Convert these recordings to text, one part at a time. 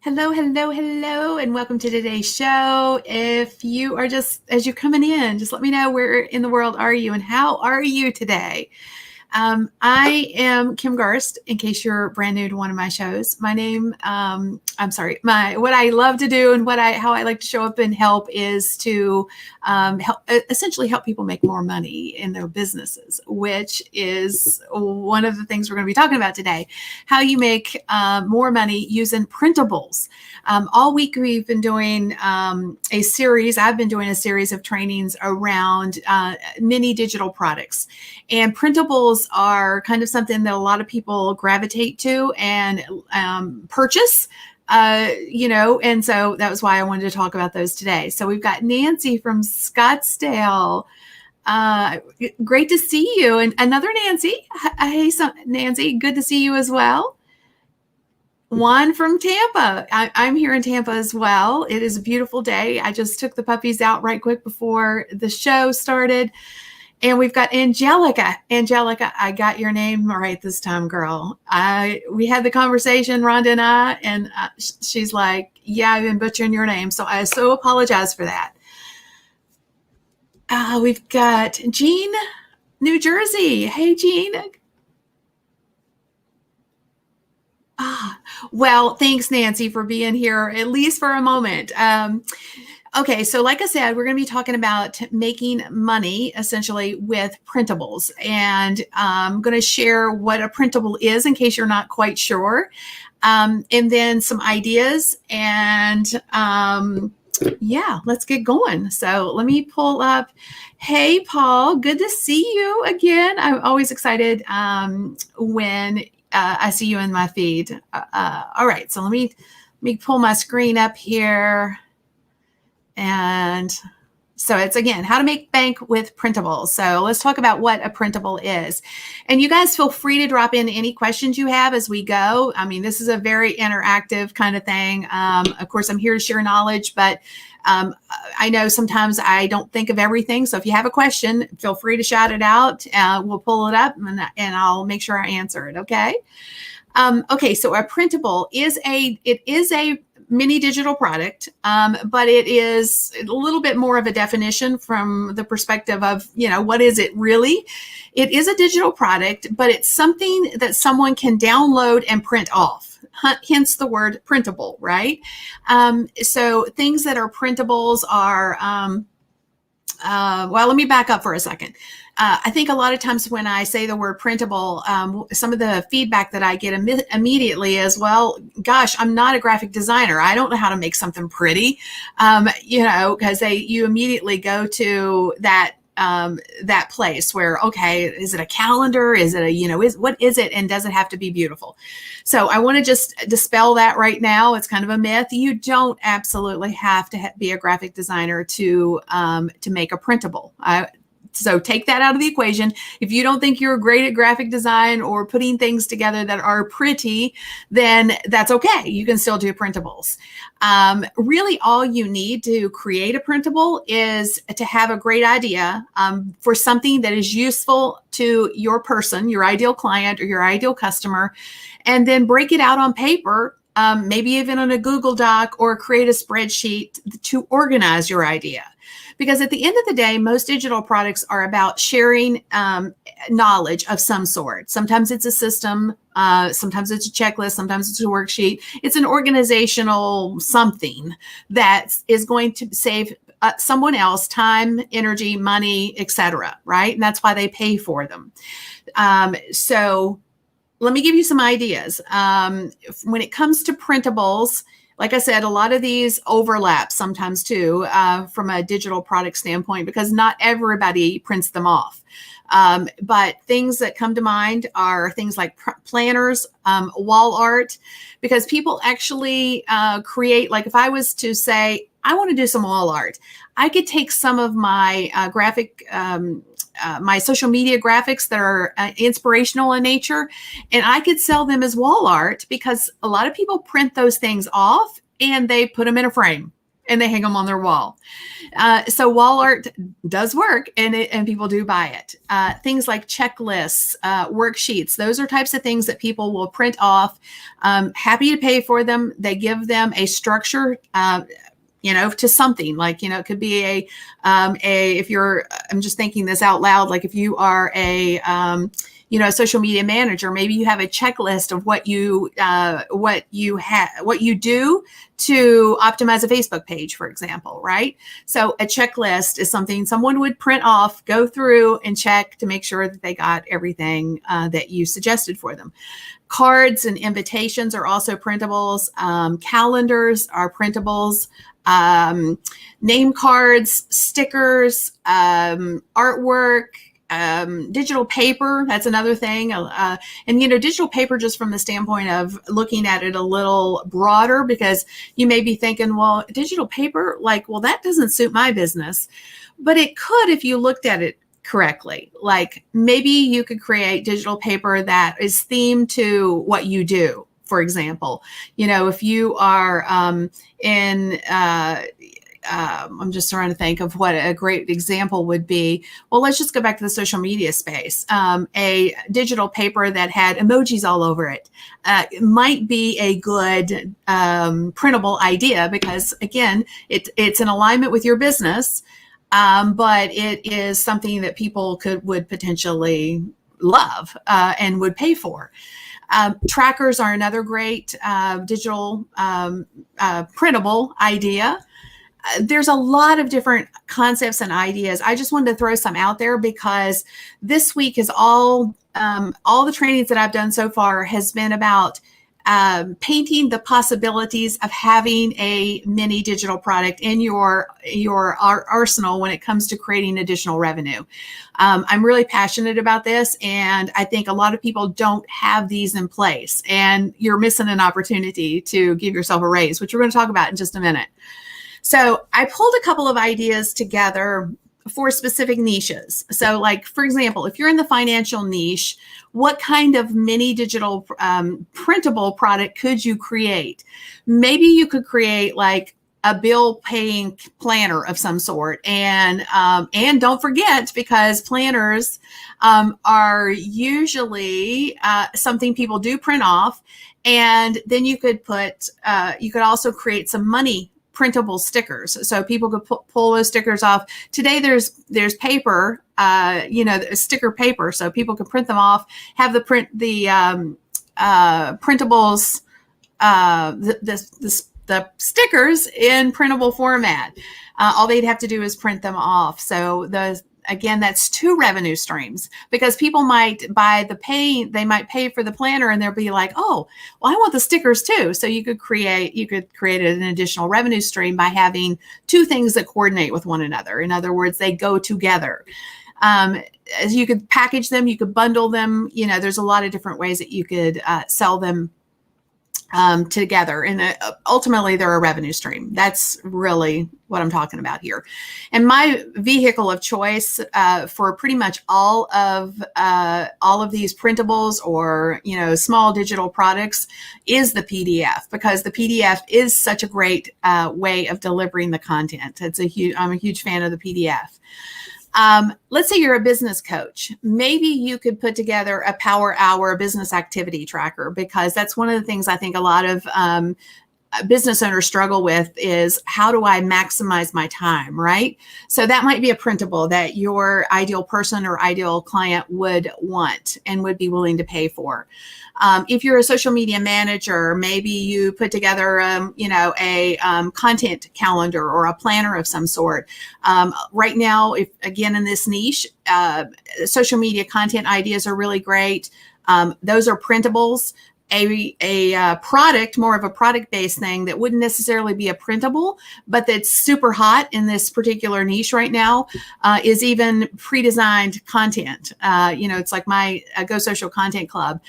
Hello, hello, hello, and welcome to today's show. If you are as you're coming in, just let me know where in the world are you and how are you today? I am Kim Garst, in case you're brand new to one of my shows. What I love to do and how I like to show up and help is to essentially help people make more money in their businesses, which is one of the things we're going to be talking about today. How you make more money using printables. All week we've been doing a series. I've been doing a series of trainings around mini digital products, and printables are kind of something that a lot of people gravitate to and purchase. And so that was why I wanted to talk about those today. So we've got Nancy from Scottsdale. Great to see you. And another Nancy. Hey, Nancy, good to see you as well. Juan from Tampa. I'm here in Tampa as well. It is a beautiful day. I just took the puppies out right quick before the show started. And we've got Angelica. Angelica, I got your name right this time, girl. We had the conversation, Rhonda and I, and she's like, yeah, I've been butchering your name. So I so apologize for that. We've got Jean, New Jersey. Hey, Jean. Well, thanks, Nancy, for being here, at least for a moment. Okay, so like I said, we're going to be talking about making money essentially with printables. And I'm going to share what a printable is in case you're not quite sure. And then some ideas. And yeah, let's get going. So let me pull up. Hey, Paul, good to see you again. I'm always excited when I see you in my feed. All right, so let me pull my screen up here. And so it's, again, how to make bank with printables. So let's talk about what a printable is. And you guys feel free to drop in any questions you have as we go. I mean, this is a very interactive kind of thing. Of course, I'm here to share knowledge, but I know sometimes I don't think of everything. So if you have a question, feel free to shout it out. We'll pull it up and I'll make sure I answer it. Okay. Okay. So a printable is a mini digital product, but it is a little bit more of a definition from the perspective of, what is it really? It is a digital product, but it's something that someone can download and print off. Hence the word printable, right? So things that are printables are, well, let me back up for a second. I think a lot of times when I say the word printable, some of the feedback that I get immediately is, well, gosh, I'm not a graphic designer. I don't know how to make something pretty, because you immediately go to that place where, okay, is it a calendar? Is it what is it? And does it have to be beautiful? So I want to just dispel that right now. It's kind of a myth. You don't absolutely have to be a graphic designer to make a printable. So take that out of the equation. If you don't think you're great at graphic design or putting things together that are pretty, then that's okay. You can still do printables. Really, all you need to create a printable is to have a great idea for something that is useful to your person, your ideal client or your ideal customer, and then break it out on paper, maybe even on a Google Doc, or create a spreadsheet to organize your idea. Because at the end of the day, most digital products are about sharing knowledge of some sort. Sometimes it's a system, sometimes it's a checklist, sometimes it's a worksheet. It's an organizational something that is going to save someone else time, energy, money, etc. Right? And that's why they pay for them. So let me give you some ideas. When it comes to printables, like I said, a lot of these overlap sometimes too, from a digital product standpoint, because not everybody prints them off. But things that come to mind are things like planners, wall art, because people actually create, like if I was to say, I want to do some wall art, I could take some of my my social media graphics that are inspirational in nature, and I could sell them as wall art, because a lot of people print those things off and they put them in a frame. and they hang them on their wall. So wall art does work, and people do buy it. Things like checklists, worksheets, those are types of things that people will print off. Happy to pay for them. They give them a structure, to something. Like, it could be if you're, I'm just thinking this out loud, like if you are a social media manager, maybe you have a checklist of what you do to optimize a Facebook page, for example, right? So a checklist is something someone would print off, go through and check to make sure that they got everything that you suggested for them. Cards and invitations are also printables. Calendars are printables. Name cards, stickers, artwork, digital paper, that's another thing. Digital paper, just from the standpoint of looking at it a little broader, because you may be thinking, well, digital paper, that doesn't suit my business. But it could if you looked at it correctly. Like, maybe you could create digital paper that is themed to what you do. For example, if you are I'm just trying to think of what a great example would be. Well, let's just go back to the social media space. A digital paper that had emojis all over it might be a good printable idea, because, again, it's in alignment with your business, but it is something that people would potentially love and would pay for. Trackers are another great digital printable idea. There's a lot of different concepts and ideas. I just wanted to throw some out there, because this week is all the trainings that I've done so far has been about painting the possibilities of having a mini digital product in your arsenal when it comes to creating additional revenue. I'm really passionate about this, and I think a lot of people don't have these in place, and you're missing an opportunity to give yourself a raise, which we're going to talk about in just a minute. So I pulled a couple of ideas together for specific niches. So, like, for example, if you're in the financial niche, what kind of mini digital printable product could you create? Maybe you could create like a bill paying planner of some sort. And don't forget, because planners are usually something people do print off. And then you could also create some money printable stickers, so people could pull those stickers off. Today there's paper, sticker paper, so people can print them off, have the printables, the stickers in printable format. All they'd have to do is print them off. So again, that's two revenue streams, because people might they might pay for the planner, and they'll be like, oh, well, I want the stickers too. So you could create an additional revenue stream by having two things that coordinate with one another. In other words, they go together. As you could package them, you could bundle them. There's a lot of different ways that you could sell them together, and ultimately they're a revenue stream. That's really what I'm talking about here. And my vehicle of choice for pretty much all of these printables or small digital products is the PDF, because the PDF is such a great way of delivering the content. I'm a huge fan of the PDF. Let's say you're a business coach. Maybe you could put together a power hour business activity tracker, because that's one of the things I think a lot of business owners struggle with is, how do I maximize my time, right? So that might be a printable that your ideal person or ideal client would want and would be willing to pay for. If you're a social media manager, maybe you put together, a content calendar or a planner of some sort. Right now, in this niche, social media content ideas are really great. Those are printables. A product, more of a product-based thing that wouldn't necessarily be a printable, but that's super hot in this particular niche right now, is even pre-designed content. It's like my Go Social Content Club.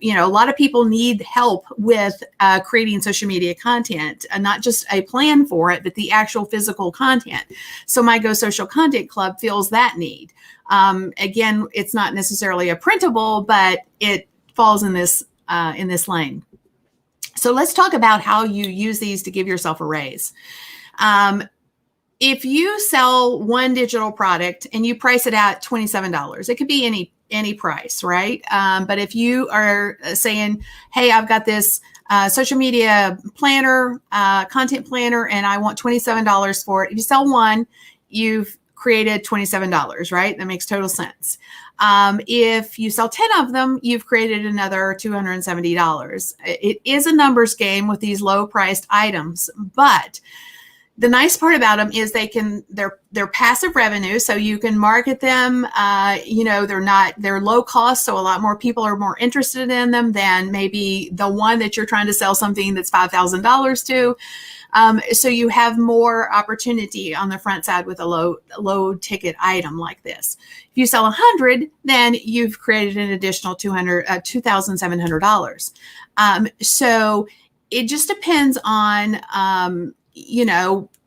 A lot of people need help with creating social media content, not just a plan for it, but the actual physical content. So my Go Social Content Club fills that need. Again, it's not necessarily a printable, but it falls in this lane. So let's talk about how you use these to give yourself a raise. If you sell one digital product and you price it at $27, it could be any price, right? But if you are saying, hey, I've got this social media planner, content planner, and I want $27 for it. If you sell one, you've created $27, right? That makes total sense. If you sell 10 of them, you've created another $270. It is a numbers game with these low priced items, but the nice part about them is they're passive revenue, so you can market them. They're low cost, so a lot more people are more interested in them than maybe the one that you're trying to sell something that's $5,000 to. So you have more opportunity on the front side with a low ticket item like this. If you sell 100, then you've created an additional $2,700. So it just depends on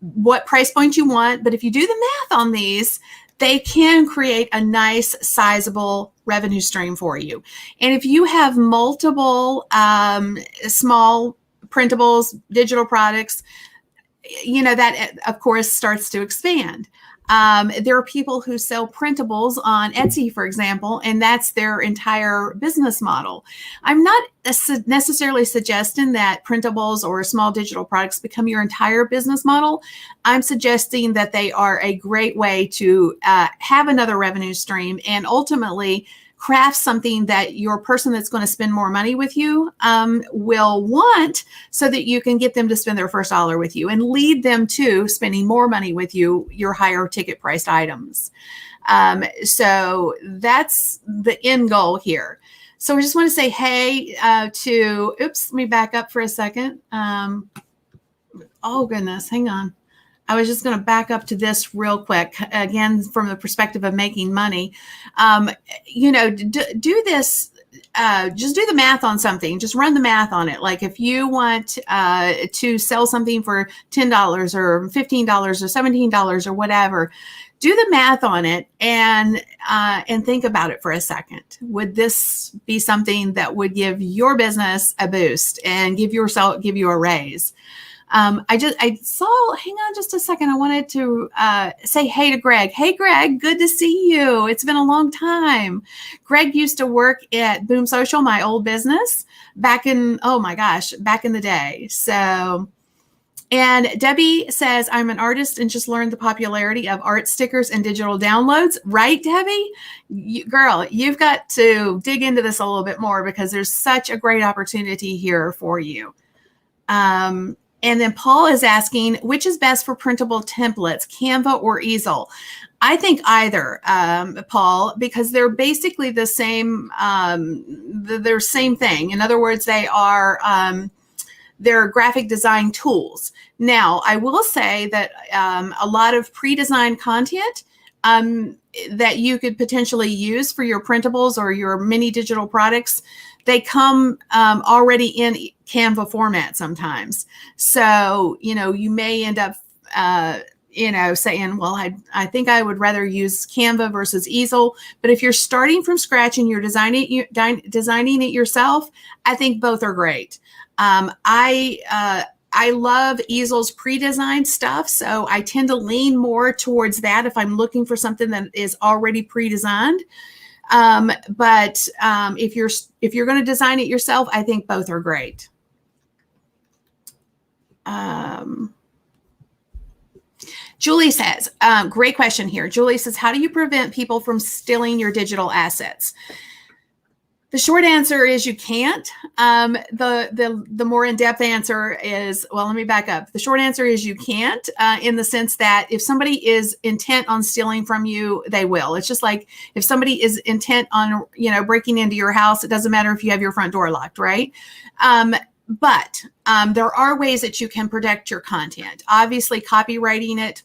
what price point you want. But if you do the math on these, they can create a nice sizable revenue stream for you. And if you have multiple small printables, digital products, that of course starts to expand. There are people who sell printables on Etsy, for example, and that's their entire business model. I'm not necessarily suggesting that printables or small digital products become your entire business model. I'm suggesting that they are a great way to have another revenue stream and ultimately craft something that your person that's going to spend more money with you will want, so that you can get them to spend their first dollar with you and lead them to spending more money with you, your higher ticket priced items. So that's the end goal here. So we just want to say, hey, let me back up for a second. Oh goodness, hang on. I was just going to back up to this real quick, again, from the perspective of making money. Do this, just do the math on something. Just run the math on it. Like if you want to sell something for $10 or $15 or $17 or whatever, do the math on it and think about it for a second. Would this be something that would give your business a boost and give you a raise? I saw, hang on just a second. I wanted to say hey to Greg. Hey, Greg, good to see you. It's been a long time. Greg used to work at Boom Social, my old business, back in the day. So, and Debbie says, I'm an artist and just learned the popularity of art stickers and digital downloads. Right, Debbie? Girl, you've got to dig into this a little bit more because there's such a great opportunity here for you. And then Paul is asking, which is best for printable templates, Canva or Easil? I think either, Paul, because they're basically the same. They're same thing. In other words, they're graphic design tools. Now, I will say that a lot of pre-designed content that you could potentially use for your printables or your mini digital products, they come already in Canva format sometimes. So, you may end up, saying, well, I think I would rather use Canva versus Easil. But if you're starting from scratch and you're designing it yourself, I think both are great. I love Easil's pre-designed stuff, so I tend to lean more towards that if I'm looking for something that is already pre-designed. But if you're going to design it yourself, I think both are great. Julie says, great question here. Julie says, how do you prevent people from stealing your digital assets? The short answer is you can't. The more in-depth answer is, well, let me back up. The short answer is you can't, in the sense that if somebody is intent on stealing from you, they will. It's just like if somebody is intent on, breaking into your house, it doesn't matter if you have your front door locked, right? But there are ways that you can protect your content. Obviously, copywriting it.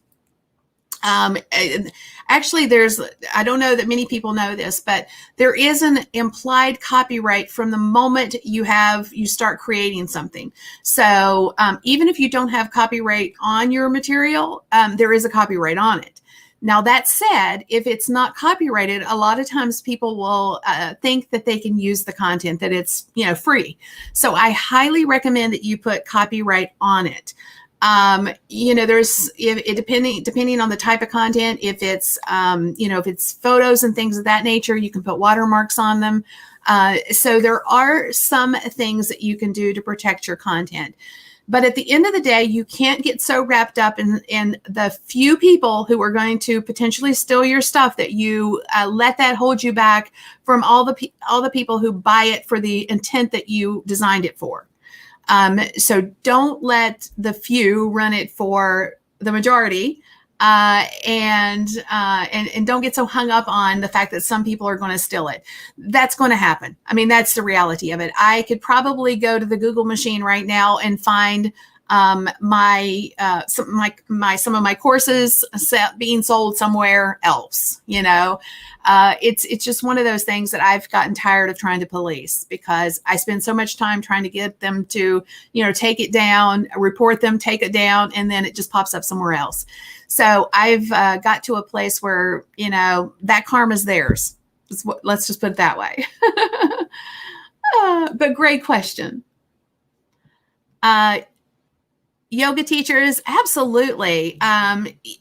Actually, I don't know that many people know this, but there is an implied copyright from the moment you start creating something. So even if you don't have copyright on your material, there is a copyright on it. Now, that said, if it's not copyrighted, a lot of times people will think that they can use the content, that it's free. So I highly recommend that you put copyright on it. There's depending on the type of content, if it's if it's photos and things of that nature, you can put watermarks on them. So there are some things that you can do to protect your content. But at the end of the day, you can't get so wrapped up in the few people who are going to potentially steal your stuff that you let that hold you back from all the people who buy it for the intent that you designed it for. So don't let the few run it for the majority, and don't get so hung up on the fact that some people are going to steal it. That's going to happen. I mean, that's the reality of it. I could probably go to the Google machine right now and find some of my courses being sold somewhere else. It's just one of those things that I've gotten tired of trying to police, because I spend so much time trying to get them to, take it down, report them, take it down, and then it just pops up somewhere else. So I've got to a place where, that karma's theirs. Let's just put it that way. But great question. Yoga teachers, absolutely.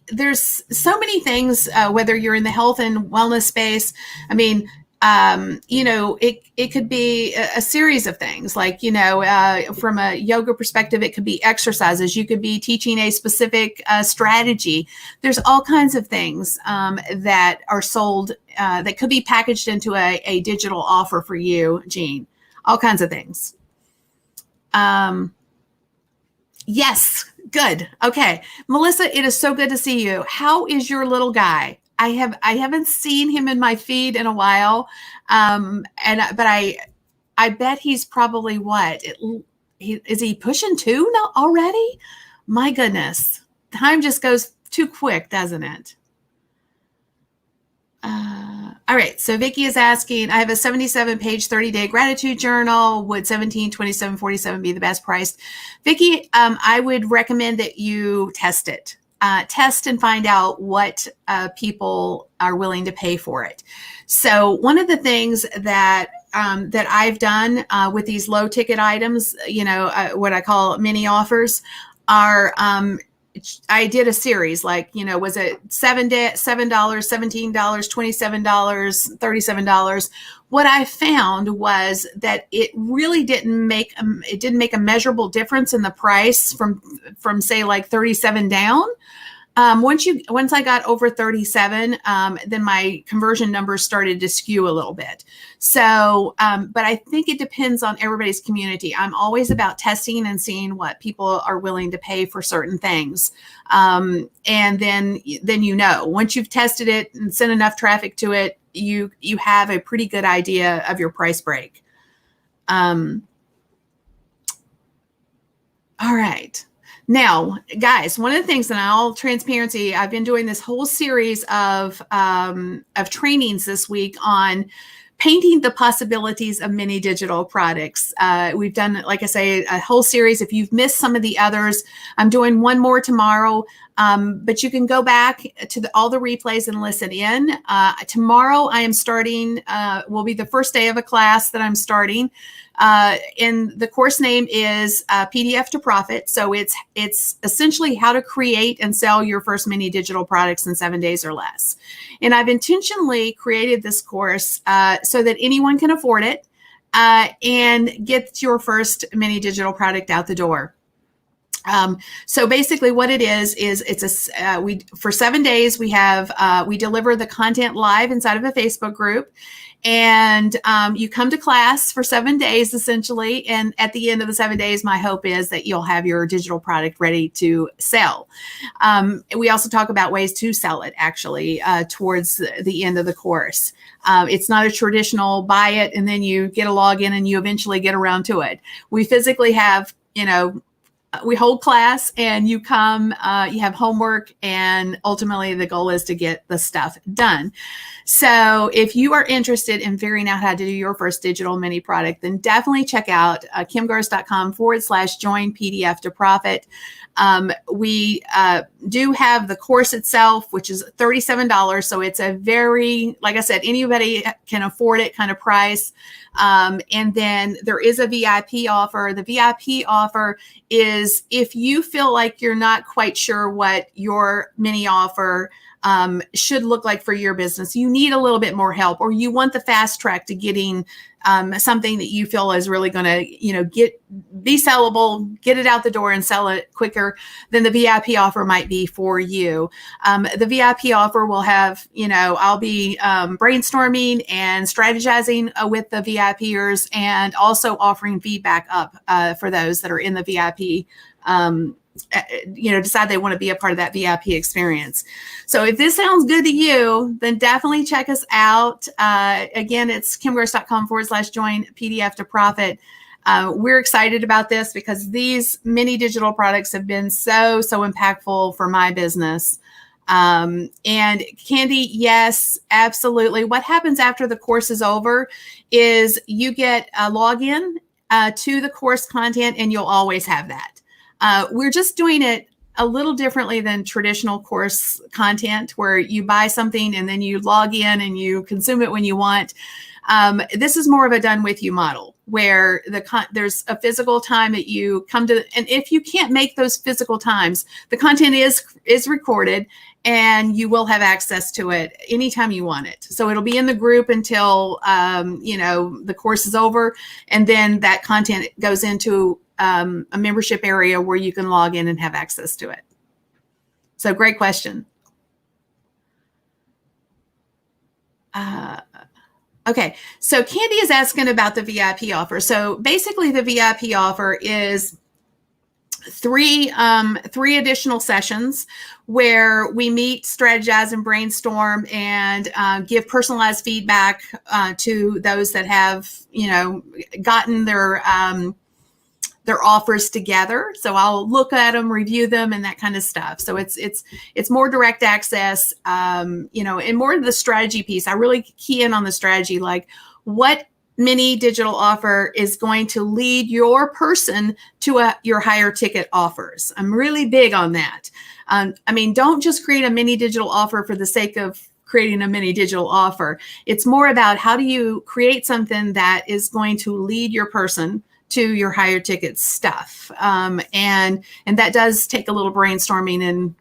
There's so many things, whether you're in the health and wellness space. I mean, it could be a series of things, like, from a yoga perspective, it could be exercises. You could be teaching a specific strategy. There's all kinds of things that are sold that could be packaged into a digital offer for you, Jean. All kinds of things. Yes, good. Okay. Melissa, it is so good to see you. How is your little guy? I haven't seen him in my feed in a while. But I bet he's probably is he pushing 2 now already? My goodness. Time just goes too quick, doesn't it? All right. So Vicki is asking, I have a 77-page 30-day gratitude journal. Would 1727.47 be the best price? Vicki, I would recommend that you test it. Test and find out what people are willing to pay for it. So one of the things that I've done with these low ticket items, what I call mini offers, are I did a series, like, was it $7, $17, $27, $37? What I found was that it really didn't make a measurable difference in the price from say like 37 down. Once I got over 37, then my conversion numbers started to skew a little bit. So, but I think it depends on everybody's community. I'm always about testing and seeing what people are willing to pay for certain things. And then once you've tested it and sent enough traffic to it, you have a pretty good idea of your price break. All right. Now, guys, one of the things, in all transparency, I've been doing this whole series of trainings this week on painting the possibilities of mini digital products. We've done, like I say, a whole series. If you've missed some of the others, I'm doing one more tomorrow. But you can go back to all the replays and listen in. Tomorrow I am starting, will be the first day of a class that I'm starting. And the course name is PDF to Profit. So it's essentially how to create and sell your first mini digital products in 7 days or less. And I've intentionally created this course so that anyone can afford it and get your first mini digital product out the door. So basically what it is it's for 7 days, we deliver the content live inside of a Facebook group, and you come to class for 7 days essentially. And at the end of the 7 days, my hope is that you'll have your digital product ready to sell. We also talk about ways to sell it actually towards the end of the course. It's not a traditional buy it and then you get a login and you eventually get around to it. We physically have, we hold class and you come, you have homework, and ultimately the goal is to get the stuff done. So if you are interested in figuring out how to do your first digital mini product, then definitely check out kimgars.com/join PDF to Profit. We do have the course itself, which is $37. So it's a very, like I said, anybody can afford it kind of price. And then there is a VIP offer. The VIP offer is if you feel like you're not quite sure what your mini offer should look like for your business, you need a little bit more help, or you want the fast track to getting something that you feel is really going to, be sellable, get it out the door and sell it quicker, then the VIP offer might be for you. The VIP offer will have, I'll be brainstorming and strategizing with the VIPers, and also offering feedback up for those that are in the VIP, decide they want to be a part of that VIP experience. So if this sounds good to you, then definitely check us out. Again, it's kimgross.com/join PDF to profit. We're excited about this because these mini digital products have been so impactful for my business. And Candy, yes, absolutely. What happens after the course is over is you get a login to the course content, and you'll always have that. We're just doing it a little differently than traditional course content, where you buy something and then you log in and you consume it when you want. This is more of a done with you model, where there's a physical time that you come to, and if you can't make those physical times, the content is recorded, and you will have access to it anytime you want it. So it'll be in the group until the course is over, and then that content goes into a membership area where you can log in and have access to it. So great question. Okay, so Candy is asking about the VIP offer. So basically the VIP offer is three additional sessions where we meet, strategize, and brainstorm, and give personalized feedback to those that have, gotten their offers together. So I'll look at them, review them, and that kind of stuff. So it's more direct access, and more of the strategy piece. I really key in on the strategy, like what mini digital offer is going to lead your person to your higher ticket offers. I'm really big on that. Don't just create a mini digital offer for the sake of creating a mini digital offer. It's more about how do you create something that is going to lead your person to your higher ticket stuff. And that does take a little brainstorming and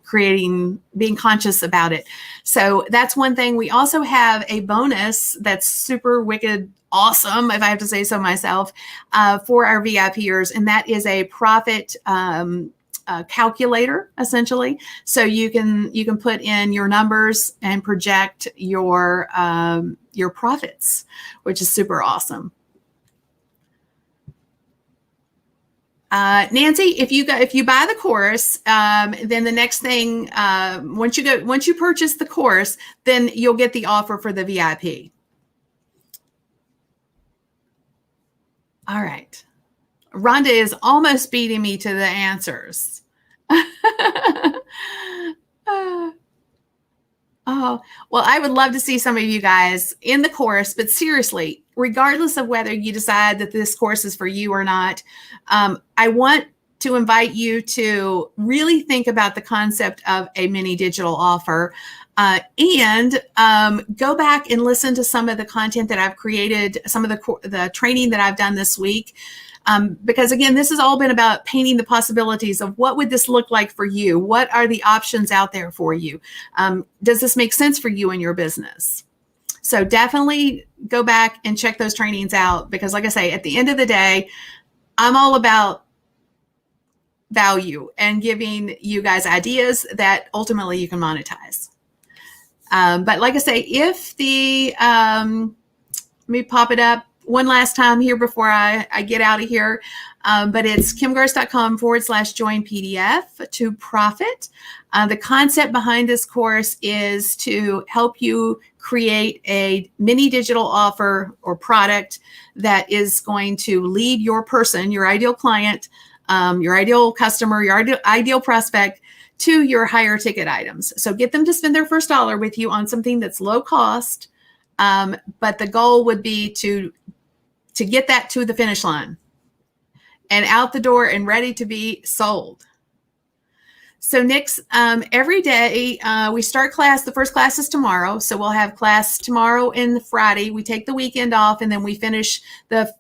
being conscious about it. So that's one thing. We also have a bonus that's super wicked awesome, if I have to say so myself, for our VIPers, and that is a profit calculator, essentially. So you can put in your numbers and project your profits, which is super awesome. Nancy, if you buy the course, then the next thing, once you purchase the course, then you'll get the offer for the VIP. All right. Rhonda is almost beating me to the answers. Oh, well, I would love to see some of you guys in the course, but seriously, regardless of whether you decide that this course is for you or not, I want to invite you to really think about the concept of a mini digital offer, and go back and listen to some of the content that I've created, some of the training that I've done this week. Because again, this has all been about painting the possibilities of what would this look like for you? What are the options out there for you? Does this make sense for you and your business? So definitely go back and check those trainings out, because like I say, at the end of the day, I'm all about value and giving you guys ideas that ultimately you can monetize. But like I say, if let me pop it up one last time here before I get out of here. But it's kimgross.com/join PDF to profit. The concept behind this course is to help you create a mini digital offer or product that is going to lead your person, your ideal client, your ideal customer, your ideal prospect to your higher ticket items. So get them to spend their first dollar with you on something that's low cost. But the goal would be to get that to the finish line and out the door and ready to be sold. So next, every day, we start class. The first class is tomorrow. So we'll have class tomorrow and Friday. We take the weekend off and then we finish the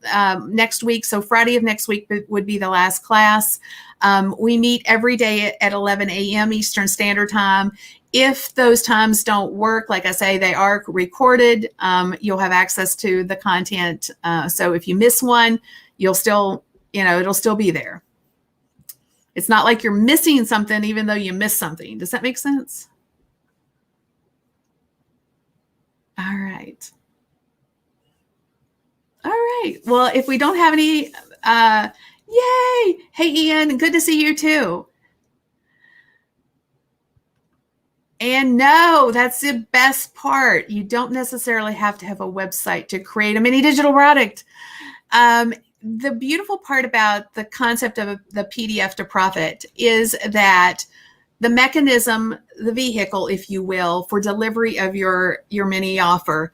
next week. So Friday of next week would be the last class. We meet every day at 11 a.m. Eastern Standard Time. If those times don't work, like I say, they are recorded. You'll have access to the content. So if you miss one, you'll still, it'll still be there. It's not like you're missing something even though you missed something. Does that make sense? All right. All right. Well, if we don't have any, yay. Hey, Ian, good to see you too. And no, that's the best part. You don't necessarily have to have a website to create a mini digital product. The beautiful part about the concept of the PDF to profit is that the mechanism, the vehicle, if you will, for delivery of your mini offer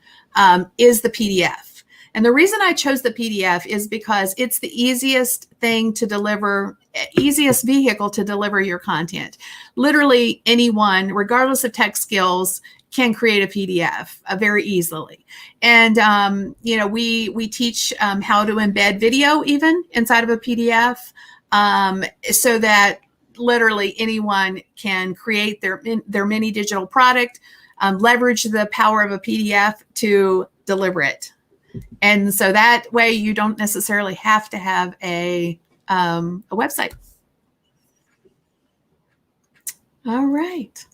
is the PDF. And the reason I chose the PDF is because it's the easiest thing to deliver, easiest vehicle to deliver your content. Literally anyone, regardless of tech skills, can create a PDF very easily. And, we teach how to embed video even inside of a PDF so that literally anyone can create their mini digital product, leverage the power of a PDF to deliver it. And so that way you don't necessarily have to have a website. All right.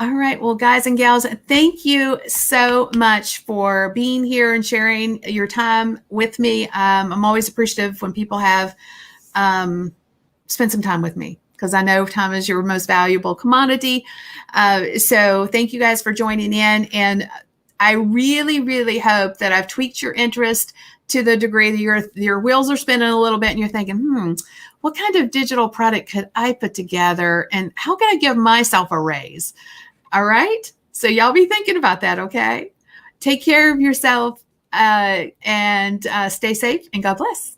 All right. Well, guys and gals, thank you so much for being here and sharing your time with me. I'm always appreciative when people have spent some time with me because I know time is your most valuable commodity. So thank you guys for joining in. And I really, really hope that I've tweaked your interest to the degree that your wheels are spinning a little bit and you're thinking, what kind of digital product could I put together? And how can I give myself a raise? All right. So y'all be thinking about that. Okay. Take care of yourself and stay safe and God bless.